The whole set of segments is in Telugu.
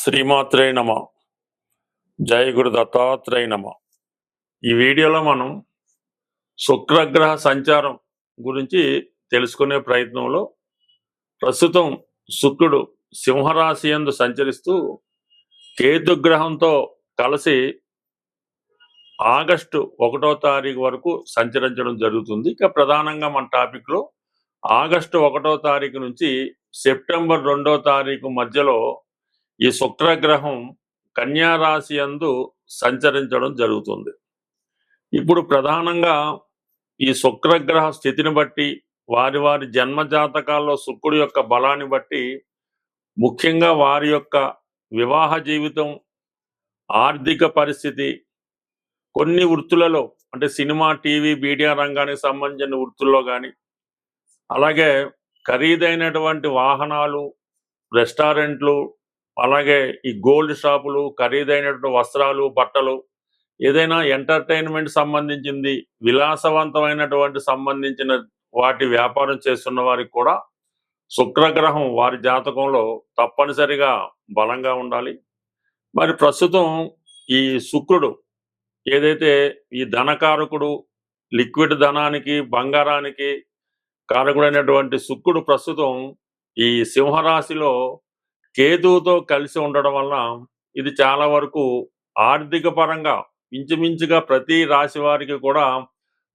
శ్రీమాత్రే నమ. జయ గురు దత్తాత్రేయ నమ. ఈ వీడియోలో మనం శుక్రగ్రహ సంచారం గురించి తెలుసుకునే ప్రయత్నంలో ప్రస్తుతం శుక్రుడు సింహరాశి యందు సంచరిస్తూ కేతుగ్రహంతో కలిసి ఆగస్టు 1వ తారీఖు వరకు సంచరించడం జరుగుతుంది. ఇక ప్రధానంగా మన టాపిక్లో ఆగస్టు 1వ తారీఖు నుంచి సెప్టెంబర్ 2వ తారీఖు మధ్యలో ఈ శుక్రగ్రహం కన్యా రాశి యందు సంచరించడం జరుగుతుంది. ఇప్పుడు ప్రధానంగా ఈ శుక్రగ్రహ స్థితిని బట్టి వారి వారి జన్మ జాతకాల్లో శుక్రుడి యొక్క బలాన్ని బట్టి ముఖ్యంగా వారి యొక్క వివాహ జీవితం, ఆర్థిక పరిస్థితి, కొన్ని వృత్తులలో అంటే సినిమా, టీవీ, మీడియా రంగానికి సంబంధించిన వృత్తుల్లో కానీ, అలాగే ఖరీదైనటువంటి వాహనాలు, రెస్టారెంట్లు, అలాగే ఈ గోల్డ్ షాపులు, ఖరీదైనటువంటి వస్త్రాలు, బట్టలు, ఏదైనా ఎంటర్టైన్మెంట్ సంబంధించింది, విలాసవంతమైనటువంటి సంబంధించిన వాటి వ్యాపారం చేస్తున్న వారికి కూడా శుక్రగ్రహం వారి జాతకంలో తప్పనిసరిగా బలంగా ఉండాలి. మరి ప్రస్తుతం ఈ శుక్రుడు ఏదైతే ఈ ధనకారకుడు, లిక్విడ్ ధనానికి, బంగారానికి కారకుడైనటువంటి శుక్రుడు ప్రస్తుతం ఈ సింహరాశిలో కేతువుతో కలిసి ఉండడం వల్ల ఇది చాలా వరకు ఆర్థిక పరంగా ఇంచుమించుగా ప్రతి రాశి వారికి కూడా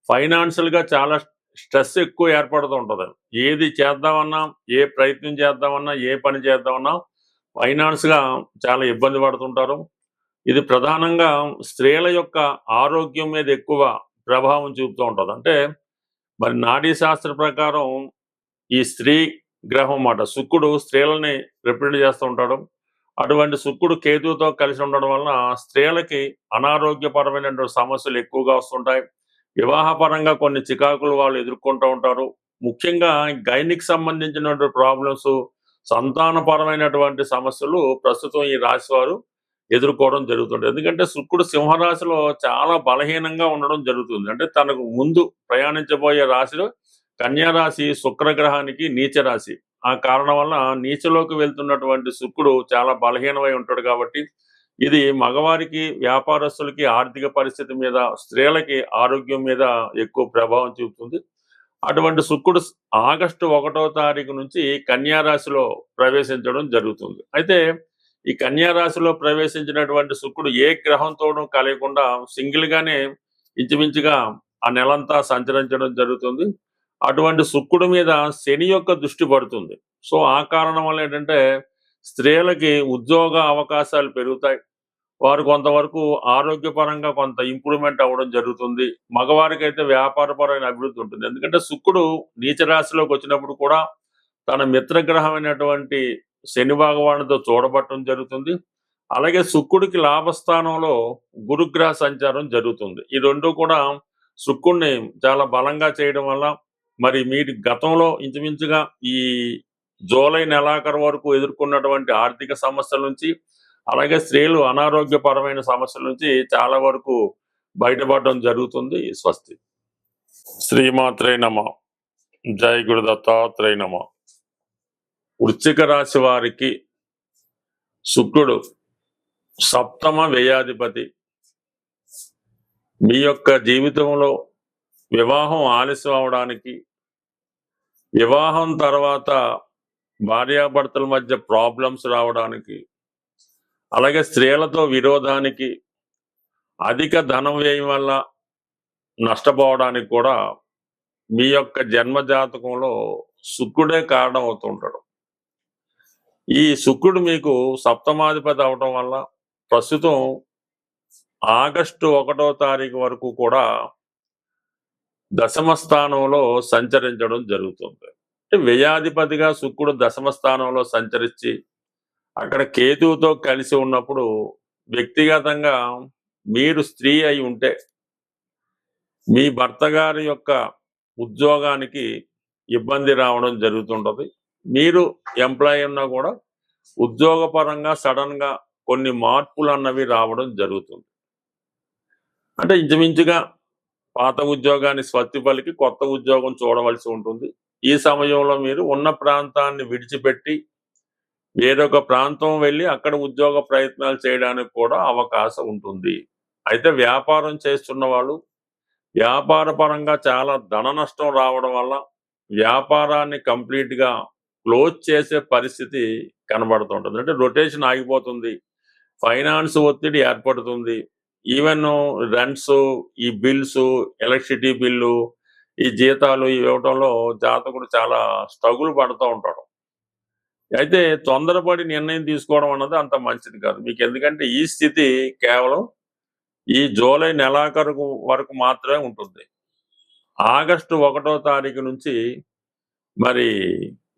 ఫైనాన్షియల్గా చాలా స్ట్రెస్ ఎక్కువ ఏర్పడుతూ ఉంటుంది. ఏది చేద్దామన్నా, ఏ ప్రయత్నం చేద్దామన్నా, ఏ పని చేద్దామన్నా ఫైనాన్స్గా చాలా ఇబ్బంది పడుతుంటారు. ఇది ప్రధానంగా స్త్రీల యొక్క ఆరోగ్యం మీద ఎక్కువ ప్రభావం చూపుతూ ఉంటుంది. అంటే మరి నాడీ శాస్త్ర ప్రకారం ఈ స్త్రీ గ్రహం మాట శుక్రుడు స్త్రీలని రిప్రజెంట్ చేస్తూ ఉంటాడు. అటువంటి శుక్రుడు కేతువుతో కలిసి ఉండడం వలన స్త్రీలకి అనారోగ్యపరమైనటువంటి సమస్యలు ఎక్కువగా వస్తుంటాయి. వివాహపరంగా కొన్ని చికాకులు వాళ్ళు ఎదుర్కొంటూ ఉంటారు. ముఖ్యంగా గైనిక్ సంబంధించినటువంటి ప్రాబ్లమ్స్, సంతానపరమైనటువంటి సమస్యలు ప్రస్తుతం ఈ రాశి వారు ఎదుర్కోవడం జరుగుతుంది. ఎందుకంటే శుక్రుడు సింహరాశిలో చాలా బలహీనంగా ఉండడం జరుగుతుంది. అంటే తనకు ముందు ప్రయాణించబోయే రాశిలో కన్యా రాశి శుక్రగ్రహానికి నీచ రాశి. ఆ కారణం వల్ల నీచలోకి వెళ్తున్నటువంటి శుక్రుడు చాలా బలహీనమై ఉంటాడు. కాబట్టి ఇది మగవారికి, వ్యాపారస్తులకి ఆర్థిక పరిస్థితి మీద, స్త్రీలకి ఆరోగ్యం మీద ఎక్కువ ప్రభావం చూపుతుంది. అటువంటి శుక్రుడు ఆగస్టు 1వ తారీఖు నుంచి కన్యా రాశిలో ప్రవేశించడం జరుగుతుంది. అయితే ఈ కన్యా రాశిలో ప్రవేశించినటువంటి శుక్రుడు ఏ గ్రహంతోనూ కలయకుండా సింగిల్గానే ఇంచుమించుగా ఆ నెలంతా సంచరించడం జరుగుతుంది. అటువంటి శుక్రుడి మీద శని యొక్క దృష్టి పడుతుంది. సో ఆ కారణం వల్ల ఏంటంటే స్త్రీలకి ఉద్యోగ అవకాశాలు పెరుగుతాయి. వారు కొంతవరకు ఆరోగ్యపరంగా కొంత ఇంప్రూవ్మెంట్ అవ్వడం జరుగుతుంది. మగవారికి అయితే వ్యాపారపరమైన అభివృద్ధి ఉంటుంది. ఎందుకంటే శుక్రుడు నీచ రాశిలోకి వచ్చినప్పుడు కూడా తన మిత్రగ్రహమైనటువంటి శని భగవానుడితో చూడబట్టడం జరుగుతుంది. అలాగే శుక్రుడికి లాభస్థానంలో గురుగ్రహ సంచారం జరుగుతుంది. ఈ రెండు కూడా శుక్రుడిని చాలా బలంగా చేయడం వల్ల మరి మీరు గతంలో ఇంచుమించుగా ఈ జూలై నెలాఖరు వరకు ఎదుర్కొన్నటువంటి ఆర్థిక సమస్యల నుంచి, అలాగే స్త్రీలు అనారోగ్యపరమైన సమస్యల నుంచి చాలా వరకు బయటపడడం జరుగుతుంది. స్వస్తి. శ్రీమాత్రే నమ. జయ గురు దత్తాత్రేయ నమ. వృశ్చిక రాశి వారికి శుక్రుడు సప్తమ వ్యయాధిపతి. మీ యొక్క జీవితంలో వివాహం ఆలస్యం అవడానికి, వివాహం తర్వాత భార్యాభర్తల మధ్య ప్రాబ్లమ్స్ రావడానికి, అలాగే స్త్రీలతో విరోధానికి, అధిక ధనం వ్యయం వల్ల నష్టపోవడానికి కూడా మీ యొక్క జన్మ జాతకంలో శుక్రుడే కారణం అవుతుంటాడు. ఈ శుక్రుడు మీకు సప్తమాధిపతి అవడం వల్ల ప్రస్తుతం ఆగస్టు 1వ తారీఖు వరకు కూడా దశమ స్థానంలో సంచరించడం జరుగుతుంది. అంటే వ్యయాధిపతిగా శుక్రుడు దశమ స్థానంలో సంచరించి అక్కడ కేతువుతో కలిసి ఉన్నప్పుడు వ్యక్తిగతంగా మీరు స్త్రీ అయి ఉంటే మీ భర్త గారి యొక్క ఉద్యోగానికి ఇబ్బంది రావడం జరుగుతుంటుంది. మీరు ఎంప్లాయీ ఉన్నా కూడా ఉద్యోగపరంగా సడన్గా కొన్ని మార్పులు అన్నవి రావడం జరుగుతుంది. అంటే ఇంచుమించుగా పాత ఉద్యోగాన్ని స్వస్తి పలికి కొత్త ఉద్యోగం చూడవలసి ఉంటుంది. ఈ సమయంలో మీరు ఉన్న ప్రాంతాన్ని విడిచిపెట్టి వేరొక ప్రాంతం వెళ్ళి అక్కడ ఉద్యోగ ప్రయత్నాలు చేయడానికి కూడా అవకాశం ఉంటుంది. అయితే వ్యాపారం చేస్తున్న వాళ్ళు వ్యాపార పరంగా చాలా ధన నష్టం రావడం వల్ల వ్యాపారాన్ని కంప్లీట్‌గా క్లోజ్ చేసే పరిస్థితి కనబడుతుంటుంది. అంటే రొటేషన్ ఆగిపోతుంది. ఫైనాన్స్ ఒత్తిడి ఏర్పడుతుంది. ఈవెన్ రెంట్స్, ఈ బిల్స్, ఎలక్ట్రిసిటీ బిల్లు, ఈ జీతాలు ఇవ్వటంలో జాతకుడు చాలా స్ట్రగుల్ పడుతూ ఉంటాడు. అయితే తొందరపడి నిర్ణయం తీసుకోవడం అన్నది అంత మంచిది కాదు. మీకు ఎందుకంటే ఈ స్థితి కేవలం ఈ జూలై నెలాఖరు వరకు మాత్రమే ఉంటుంది. ఆగస్టు 1వ తారీఖు నుంచి మరి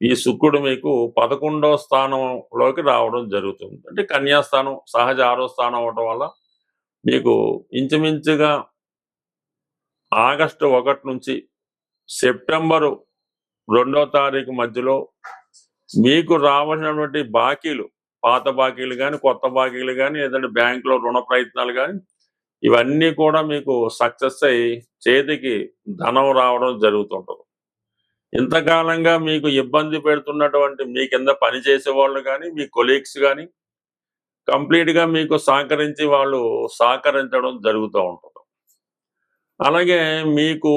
ఈ శుక్రుడు మీకు 11వ స్థానంలోకి రావడం జరుగుతుంది. అంటే కన్యాస్థానం సహజ 6వ స్థానం అవడం వల్ల మీకు ఇంచుమించుగా ఆగస్టు 1 నుంచి సెప్టెంబరు 2వ తారీఖు మధ్యలో మీకు రావాల్సినటువంటి బాకీలు, పాత బాకీలు కానీ, కొత్త బాకీలు కానీ, లేదంటే బ్యాంకులో రుణ ప్రయత్నాలు కానీ, ఇవన్నీ కూడా మీకు సక్సెస్ అయ్యి చేతికి ధనం రావడం జరుగుతుంటుంది. ఇంతకాలంగా మీకు ఇబ్బంది పెడుతున్నటువంటి మీ కింద పనిచేసే వాళ్ళు కానీ, మీ కొలీగ్స్ కానీ కంప్లీట్గా మీకు సహకరించి వాళ్ళు సహకరించడం జరుగుతూ ఉంటుంది. అలాగే మీకు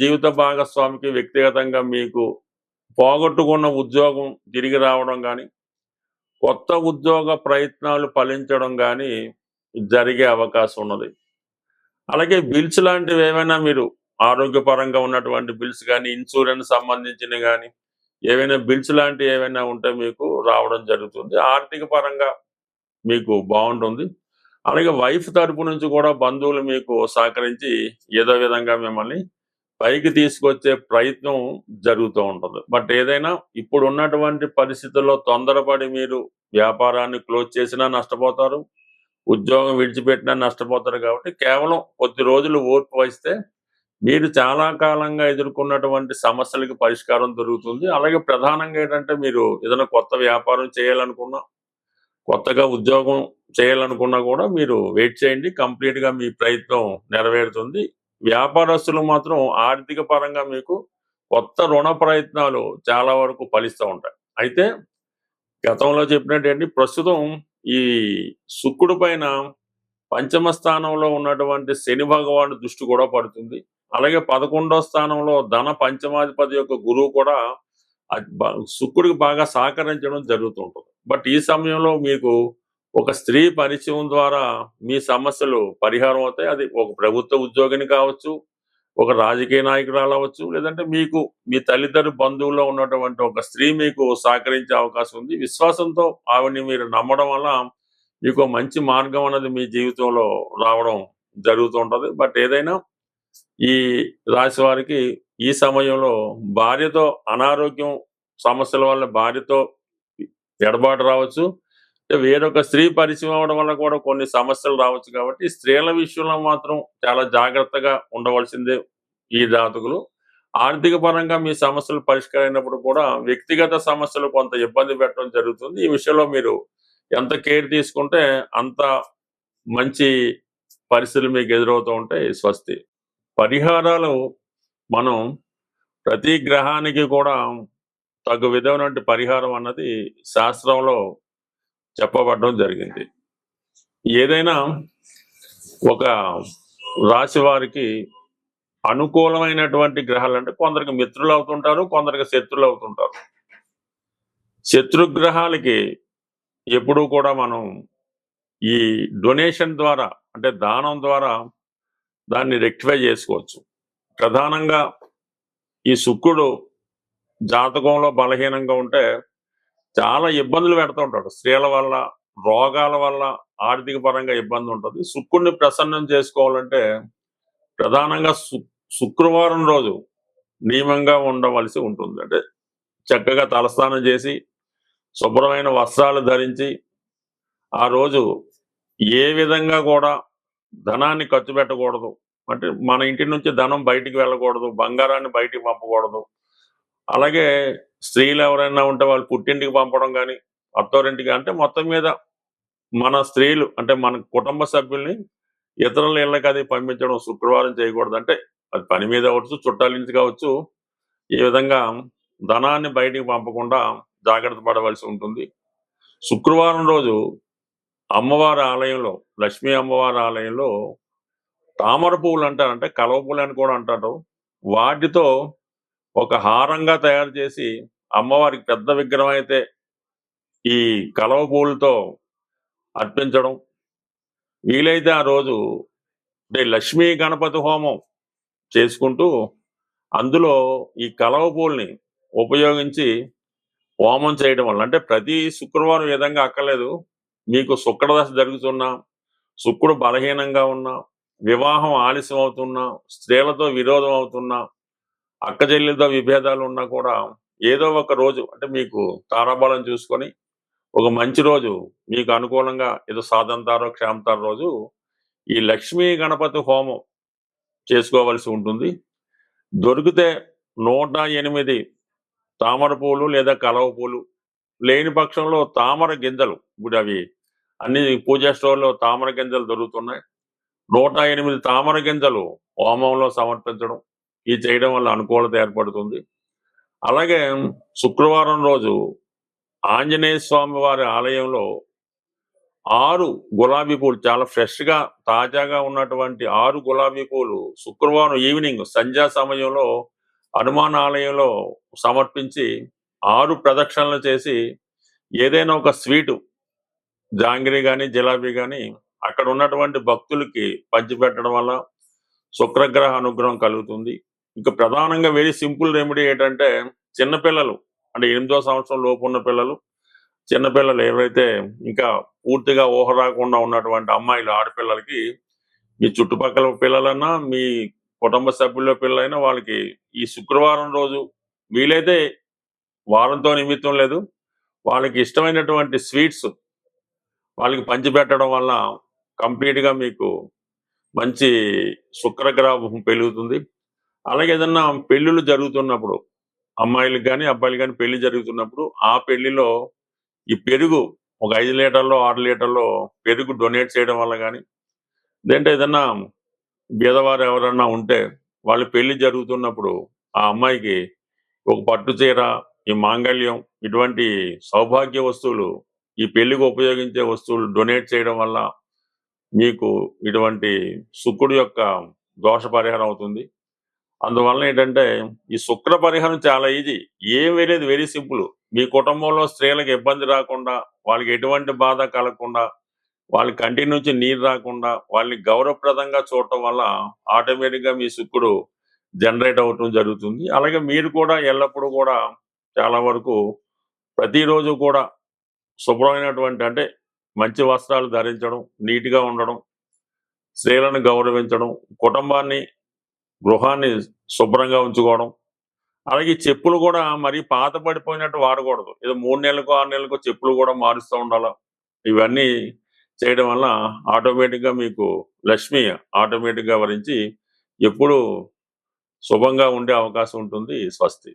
జీవిత భాగస్వామికి వ్యక్తిగతంగా మీకు పోగొట్టుకున్న ఉద్యోగం తిరిగి రావడం కానీ, కొత్త ఉద్యోగ ప్రయత్నాలు ఫలించడం కానీ జరిగే అవకాశం ఉన్నది. అలాగే బిల్స్ లాంటివి ఏమైనా మీరు ఆరోగ్యపరంగా ఉన్నటువంటి బిల్స్ కానీ, ఇన్సూరెన్స్ సంబంధించినవి కానీ, ఏవైనా బిల్స్ లాంటివి ఏవైనా ఉంటే మీకు రావడం జరుగుతుంది. ఆర్థిక పరంగా మీకు బాగుంటుంది. అలాగే వైఫ్ తరపు నుంచి కూడా బంధువులు మీకు సహకరించి ఏదో విధంగా మిమ్మల్ని పైకి తీసుకొచ్చే ప్రయత్నం జరుగుతూ ఉంటుంది. బట్ ఏదైనా ఇప్పుడు ఉన్నటువంటి పరిస్థితుల్లో తొందరపడి మీరు వ్యాపారాన్ని క్లోజ్ చేసినా నష్టపోతారు, ఉద్యోగం విడిచిపెట్టినా నష్టపోతారు. కాబట్టి కేవలం కొద్ది రోజులు ఓర్పు వహిస్తే మీరు చాలా కాలంగా ఎదుర్కొన్నటువంటి సమస్యలకి పరిష్కారం దొరుకుతుంది. అలాగే ప్రధానంగా ఏంటంటే మీరు ఏదైనా కొత్త వ్యాపారం చేయాలనుకున్నా, కొత్తగా ఉద్యోగం చేయాలనుకున్నా కూడా మీరు వెయిట్ చేయండి. కంప్లీట్‌గా మీ ప్రయత్నం నెరవేరుతుంది. వ్యాపారస్తులు మాత్రం ఆర్థిక పరంగా మీకు కొత్త రుణ ప్రయత్నాలు చాలా వరకు ఫలిస్తూ ఉంటాయి. అయితే గతంలో చెప్పినట్టండి ప్రస్తుతం ఈ శుక్రుడి పైన పంచమ స్థానంలో ఉన్నటువంటి శని భగవానుడి దృష్టి కూడా పడుతుంది. అలాగే 11వ స్థానంలో ధన పంచమాధిపతి యొక్క గురువు కూడా శుక్రుడికి బాగా సహకరించడం జరుగుతుంటుంది. బట్ ఈ సమయంలో మీకు ఒక స్త్రీ పరిచయం ద్వారా మీ సమస్యలు పరిహారం అవుతాయి. అది ఒక ప్రభుత్వ ఉద్యోగిని కావచ్చు, ఒక రాజకీయ నాయకురాలు అవ్వచ్చు, లేదంటే మీకు మీ తల్లిదండ్రుల బంధువుల్లో ఉన్నటువంటి ఒక స్త్రీ మీకు సహకరించే అవకాశం ఉంది. విశ్వాసంతో ఆవిడని మీరు నమ్మడం వల్ల మీకు మంచి మార్గం అనేది మీ జీవితంలో రావడం జరుగుతూ ఉంటుంది. బట్ ఏదైనా ఈ రాశి వారికి ఈ సమయంలో భార్యతో అనారోగ్యం సమస్యల వల్ల భార్యతో ఎడబాటు రావచ్చు, వేరొక స్త్రీ పరిచయం అవడం వల్ల కూడా కొన్ని సమస్యలు రావచ్చు. కాబట్టి స్త్రీల విషయంలో మాత్రం చాలా జాగ్రత్తగా ఉండవలసిందే ఈ జాతకులు. ఆర్థిక పరంగా మీ సమస్యలు పరిష్కారైనప్పుడు కూడా వ్యక్తిగత సమస్యలు కొంత ఇబ్బంది పెట్టడం జరుగుతుంది. ఈ విషయంలో మీరు ఎంత కేర్ తీసుకుంటే అంత మంచి పరిస్థితులు మీకు ఎదురవుతూ ఉంటాయి. స్వస్తి. పరిహారాలు మనం ప్రతి గ్రహానికి కూడా తగు విధమైనటువంటి పరిహారం అన్నది శాస్త్రంలో చెప్పబడడం జరిగింది. ఏదైనా ఒక రాశి వారికి అనుకూలమైనటువంటి గ్రహాలు అంటే కొందరికి మిత్రులు అవుతుంటారు, కొందరికి శత్రులు అవుతుంటారు. శత్రుగ్రహాలకి ఎప్పుడూ కూడా మనం ఈ డొనేషన్ ద్వారా అంటే దానం ద్వారా దాన్ని రెక్టిఫై చేసుకోవచ్చు. ప్రధానంగా ఈ శుక్రుడు జాతకంలో బలహీనంగా ఉంటే చాలా ఇబ్బందులు పెడుతూ ఉంటాడు. స్త్రీల వల్ల, రోగాల వల్ల ఆర్థిక పరంగా ఇబ్బంది ఉంటుంది. శుక్రుడిని ప్రసన్నం చేసుకోవాలంటే ప్రధానంగా శుక్రవారం రోజు నియమంగా ఉండవలసి ఉంటుంది. అంటే చక్కగా తలస్నానం చేసి శుభ్రమైన వస్త్రాలు ధరించి ఆ రోజు ఏ విధంగా కూడా ధనాన్ని ఖర్చు పెట్టకూడదు. అంటే మన ఇంటి నుంచి ధనం బయటికి వెళ్ళకూడదు, బంగారాన్ని బయటికి పంపకూడదు. అలాగే స్త్రీలు ఎవరైనా ఉంటే వాళ్ళు పుట్టింటికి పంపడం కానీ, అత్తోరింటికి అంటే మొత్తం మీద మన స్త్రీలు అంటే మన కుటుంబ సభ్యుల్ని ఇతరుల ఇళ్ళకి అది పంపించడం శుక్రవారం చేయకూడదు. అంటే అది పని మీద అవ్వచ్చు, చుట్టాల నుంచి కావచ్చు. ఈ విధంగా ధనాన్ని బయటికి పంపకుండా జాగ్రత్త పడవలసి ఉంటుంది. శుక్రవారం రోజు అమ్మవారి ఆలయంలో, లక్ష్మీ అమ్మవారి ఆలయంలో తామర పువ్వులు అంటారు, అంటే కలవ పువ్వులు అని కూడా అంటారు. వాటితో ఒక హారంగా తయారు చేసి అమ్మవారికి పెద్ద విగ్రహం అయితే ఈ కలవ పువ్వులతో అర్పించడం. వీలైతే ఆ రోజు అంటే లక్ష్మీ గణపతి హోమం చేసుకుంటూ అందులో ఈ కలవ పువ్వుల్ని ఉపయోగించి హోమం చేయడం వల్ల, అంటే ప్రతి శుక్రవారం ఈ విధంగా అక్కర్లేదు. మీకు శుక్రదశ జరుగుతున్నా, శుక్రుడు బలహీనంగా ఉన్నా, వివాహం ఆలస్యం అవుతున్నా, స్త్రీలతో విరోధం అవుతున్నా, అక్క చెల్లెలతో విభేదాలు ఉన్నా కూడా ఏదో ఒక రోజు, అంటే మీకు తారాబలం చూసుకొని ఒక మంచి రోజు మీకు అనుకూలంగా ఏదో సాధంతారో క్షేమతారో రోజు ఈ లక్ష్మీ గణపతి హోమం చేసుకోవలసి ఉంటుంది. దొరికితే 108 తామర పూలు లేదా కలవ పూలు, లేని పక్షంలో తామర గింజలు, ఇప్పుడు అవి అన్ని పూజా స్టోర్లో తామర గింజలు దొరుకుతున్నాయి. 108 తామర గింజలు హోమంలో సమర్పించడం, ఇది చేయడం వల్ల అనుకూలత ఏర్పడుతుంది. అలాగే శుక్రవారం రోజు ఆంజనేయ స్వామి వారి ఆలయంలో 6 గులాబీ పూలు, చాలా ఫ్రెష్ గా తాజాగా ఉన్నటువంటి 6 గులాబీ పూలు శుక్రవారం ఈవినింగ్ సంధ్యా సమయంలో హనుమాన్ ఆలయంలో సమర్పించి 6 ప్రదక్షిణలు చేసి ఏదైనా ఒక స్వీటు, జాంగిరి కానీ జిలాబీ కానీ అక్కడ ఉన్నటువంటి భక్తులకి పంచిపెట్టడం వల్ల శుక్రగ్రహ అనుగ్రహం కలుగుతుంది. ఇంకా ప్రధానంగా వెరీ సింపుల్ రెమెడీ ఏంటంటే, చిన్నపిల్లలు అంటే 8వ సంవత్సరం లోపు ఉన్న పిల్లలు, చిన్నపిల్లలు ఎవరైతే ఇంకా పూర్తిగా ఊహ రాకుండా ఉన్నటువంటి అమ్మాయిలు, ఆడపిల్లలకి మీ చుట్టుపక్కల పిల్లలన్నా, మీ కుటుంబ సభ్యుల పిల్లలైనా వాళ్ళకి ఈ శుక్రవారం రోజు వీలైతే వారంతో నిమిత్తం లేదు, వాళ్ళకి ఇష్టమైనటువంటి స్వీట్స్ వాళ్ళకి పంచిపెట్టడం వల్ల కంప్లీట్ గా మీకు మంచి శుక్రగ్రహం పెరుగుతుంది. అలాగే ఏదన్నా పెళ్ళిళ్ళు జరుగుతున్నప్పుడు, అమ్మాయిలకు కానీ అబ్బాయిలు కానీ పెళ్లి జరుగుతున్నప్పుడు ఆ పెళ్లిలో ఈ పెరుగు ఒక 5 లీటర్లో 6 లీటర్లో పెరుగు డొనేట్ చేయడం వల్ల కానీ, లేదంటే ఏదన్నా బీదవారు ఎవరన్నా ఉంటే వాళ్ళ పెళ్లి జరుగుతున్నప్పుడు ఆ అమ్మాయికి ఒక పట్టు చీర, ఈ మాంగళ్యం, ఇటువంటి సౌభాగ్య వస్తువులు, ఈ పెళ్లికి ఉపయోగించే వస్తువులు డొనేట్ చేయడం వల్ల మీకు ఇటువంటి శుక్రుడు యొక్క దోష పరిహారం అవుతుంది. అందువల్ల ఏంటంటే ఈ శుక్ర పరిహారం చాలా ఈజీ, ఏమీ లేదు, వెరీ సింపుల్. మీ కుటుంబంలో స్త్రీలకు ఇబ్బంది రాకుండా, వాళ్ళకి ఎటువంటి బాధ కలగకుండా, వాళ్ళ కంటి నుంచి నీరు రాకుండా, వాళ్ళని గౌరవప్రదంగా చూడటం వల్ల ఆటోమేటిక్ గా మీ శుక్రుడు జనరేట్ అవటం జరుగుతుంది. అలాగే మీరు కూడా ఎల్లప్పుడూ కూడా చాలా వరకు ప్రతిరోజు కూడా శుభ్రమైనటువంటి, అంటే మంచి వస్త్రాలు ధరించడం, నీట్గా ఉండడం, స్త్రీలను గౌరవించడం, కుటుంబాన్ని, గృహాన్ని శుభ్రంగా ఉంచుకోవడం. అలాగే ఈ చెప్పులు కూడా మరి పాత పడిపోయినట్టు వాడకూడదు, ఏదో 3 నెలలకు 6 నెలలకు చెప్పులు కూడా మారుస్తూ ఉండాలి. ఇవన్నీ చేయడం వల్ల ఆటోమేటిక్ గా మీకు లక్ష్మి ఆటోమేటిక్ గా వరించి ఎప్పుడు శుభంగా ఉండే అవకాశం ఉంటుంది. స్వస్తి.